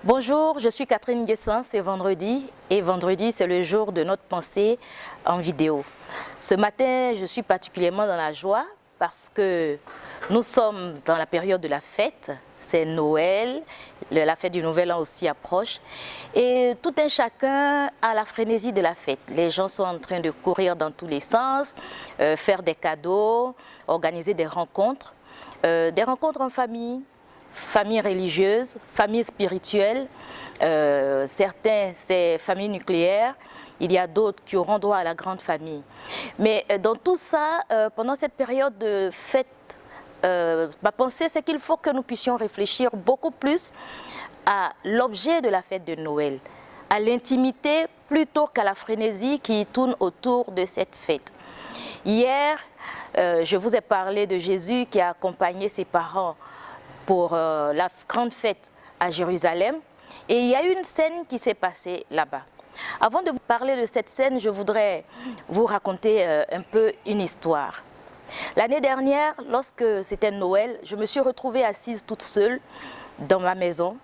Bonjour, je suis Catherine Guessin, c'est vendredi et vendredi c'est le jour de notre pensée en vidéo. Ce matin, je suis particulièrement dans la joie parce que nous sommes dans la période de la fête, c'est Noël, la fête du Nouvel An aussi approche et tout un chacun a la frénésie de la fête. Les gens sont en train de courir dans tous les sens, faire des cadeaux, organiser des rencontres en famille. Famille religieuse, famille spirituelle, certains c'est famille nucléaire, il y a d'autres qui auront droit à la grande famille. Mais dans tout ça, pendant cette période de fête, ma pensée c'est qu'il faut que nous puissions réfléchir beaucoup plus à l'objet de la fête de Noël, à l'intimité plutôt qu'à la frénésie qui tourne autour de cette fête. Hier, je vous ai parlé de Jésus qui a accompagné ses parents pour la grande fête à Jérusalem. Et il y a une scène qui s'est passée là-bas. Avant de vous parler de cette scène, je voudrais vous raconter un peu une histoire. L'année dernière, lorsque c'était Noël, je me suis retrouvée assise toute seule dans ma maison.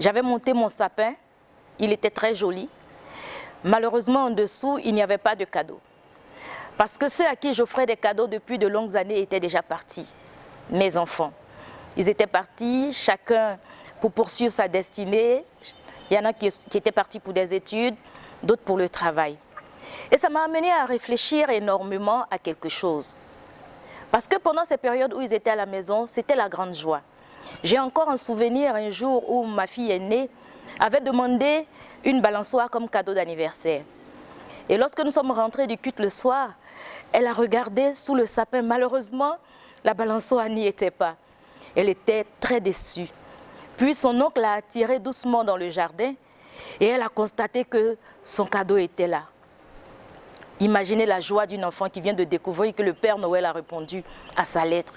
J'avais monté mon sapin, il était très joli. Malheureusement, en dessous, il n'y avait pas de cadeaux. Parce que ceux à qui j'offrais des cadeaux depuis de longues années étaient déjà partis, mes enfants. Ils étaient partis, chacun pour poursuivre sa destinée. Il y en a qui étaient partis pour des études, d'autres pour le travail. Et ça m'a amené à réfléchir énormément à quelque chose. Parce que pendant ces périodes où ils étaient à la maison, c'était la grande joie. J'ai encore un souvenir un jour où ma fille aînée avait demandé une balançoire comme cadeau d'anniversaire. Et lorsque nous sommes rentrés du culte le soir, elle a regardé sous le sapin. Malheureusement, la balançoire n'y était pas. Elle était très déçue. Puis son oncle l'a attirée doucement dans le jardin et elle a constaté que son cadeau était là. Imaginez la joie d'une enfant qui vient de découvrir que le Père Noël a répondu à sa lettre.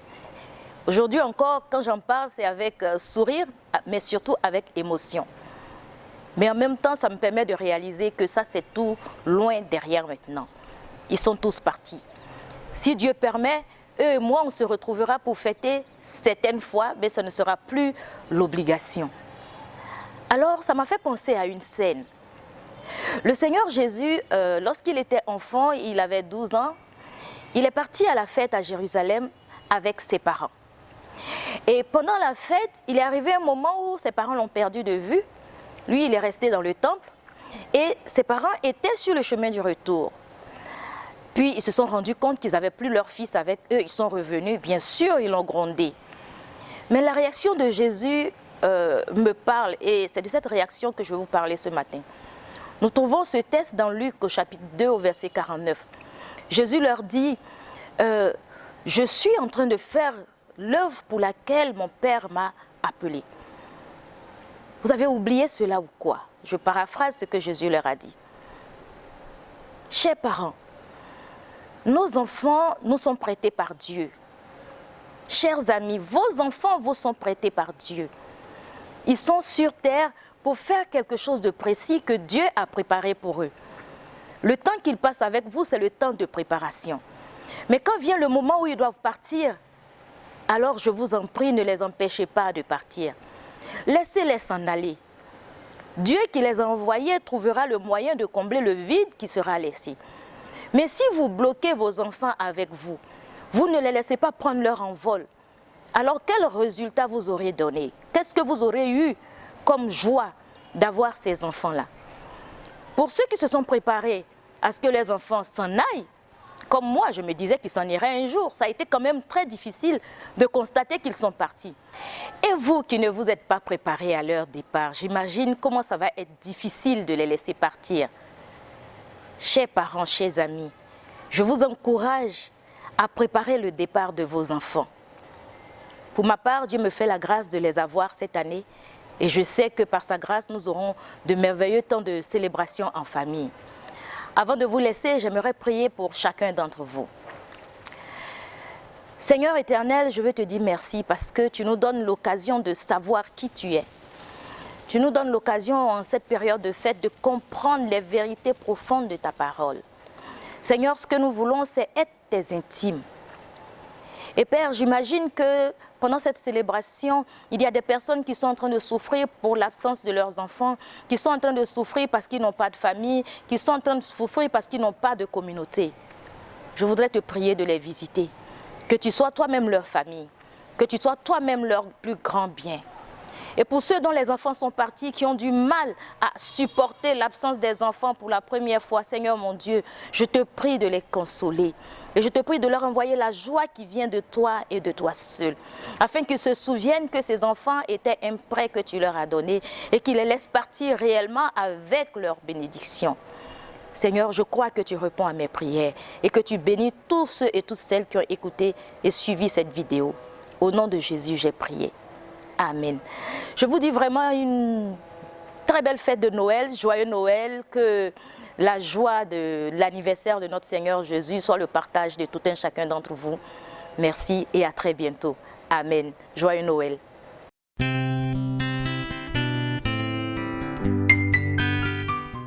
Aujourd'hui encore, quand j'en parle, c'est avec sourire, mais surtout avec émotion. Mais en même temps, ça me permet de réaliser que ça, c'est tout loin derrière maintenant. Ils sont tous partis. Si Dieu permet, eux et moi, on se retrouvera pour fêter certaines fois, mais ce ne sera plus l'obligation. Alors, ça m'a fait penser à une scène. Le Seigneur Jésus, lorsqu'il était enfant, il avait 12 ans, il est parti à la fête à Jérusalem avec ses parents. Et pendant la fête, il est arrivé un moment où ses parents l'ont perdu de vue. Lui, il est resté dans le temple et ses parents étaient sur le chemin du retour. Puis, ils se sont rendus compte qu'ils n'avaient plus leur fils avec eux. Ils sont revenus. Bien sûr, ils l'ont grondé. Mais la réaction de Jésus me parle. Et c'est de cette réaction que je vais vous parler ce matin. Nous trouvons ce texte dans Luc au chapitre 2 au verset 49. Jésus leur dit, je suis en train de faire l'œuvre pour laquelle mon Père m'a appelé. Vous avez oublié cela ou quoi? Je paraphrase ce que Jésus leur a dit. Chers parents, nos enfants nous sont prêtés par Dieu. Chers amis, vos enfants vous sont prêtés par Dieu. Ils sont sur terre pour faire quelque chose de précis que Dieu a préparé pour eux. Le temps qu'ils passent avec vous, c'est le temps de préparation. Mais quand vient le moment où ils doivent partir, alors je vous en prie, ne les empêchez pas de partir. Laissez-les s'en aller. Dieu qui les a envoyés trouvera le moyen de combler le vide qui sera laissé. Mais si vous bloquez vos enfants avec vous, vous ne les laissez pas prendre leur envol, alors quel résultat vous aurez donné? Qu'est-ce que vous aurez eu comme joie d'avoir ces enfants-là? Pour ceux qui se sont préparés à ce que les enfants s'en aillent, comme moi, je me disais qu'ils s'en iraient un jour, ça a été quand même très difficile de constater qu'ils sont partis. Et vous qui ne vous êtes pas préparés à leur départ, j'imagine comment ça va être difficile de les laisser partir. Chers parents, chers amis, je vous encourage à préparer le départ de vos enfants. Pour ma part, Dieu me fait la grâce de les avoir cette année et je sais que par sa grâce, nous aurons de merveilleux temps de célébration en famille. Avant de vous laisser, j'aimerais prier pour chacun d'entre vous. Seigneur éternel, je veux te dire merci parce que tu nous donnes l'occasion de savoir qui tu es. Tu nous donnes l'occasion en cette période de fête de comprendre les vérités profondes de ta parole. Seigneur, ce que nous voulons, c'est être tes intimes. Et Père, j'imagine que pendant cette célébration, il y a des personnes qui sont en train de souffrir pour l'absence de leurs enfants, qui sont en train de souffrir parce qu'ils n'ont pas de famille, qui sont en train de souffrir parce qu'ils n'ont pas de communauté. Je voudrais te prier de les visiter, que tu sois toi-même leur famille, que tu sois toi-même leur plus grand bien. Et pour ceux dont les enfants sont partis, qui ont du mal à supporter l'absence des enfants pour la première fois, Seigneur mon Dieu, je te prie de les consoler. Et je te prie de leur envoyer la joie qui vient de toi et de toi seul, afin qu'ils se souviennent que ces enfants étaient un prêt que tu leur as donné et qu'ils les laissent partir réellement avec leur bénédiction. Seigneur, je crois que tu réponds à mes prières et que tu bénis tous ceux et toutes celles qui ont écouté et suivi cette vidéo. Au nom de Jésus, j'ai prié. Amen. Je vous dis vraiment une très belle fête de Noël, joyeux Noël, que la joie de l'anniversaire de notre Seigneur Jésus soit le partage de tout un chacun d'entre vous. Merci et à très bientôt. Amen. Joyeux Noël.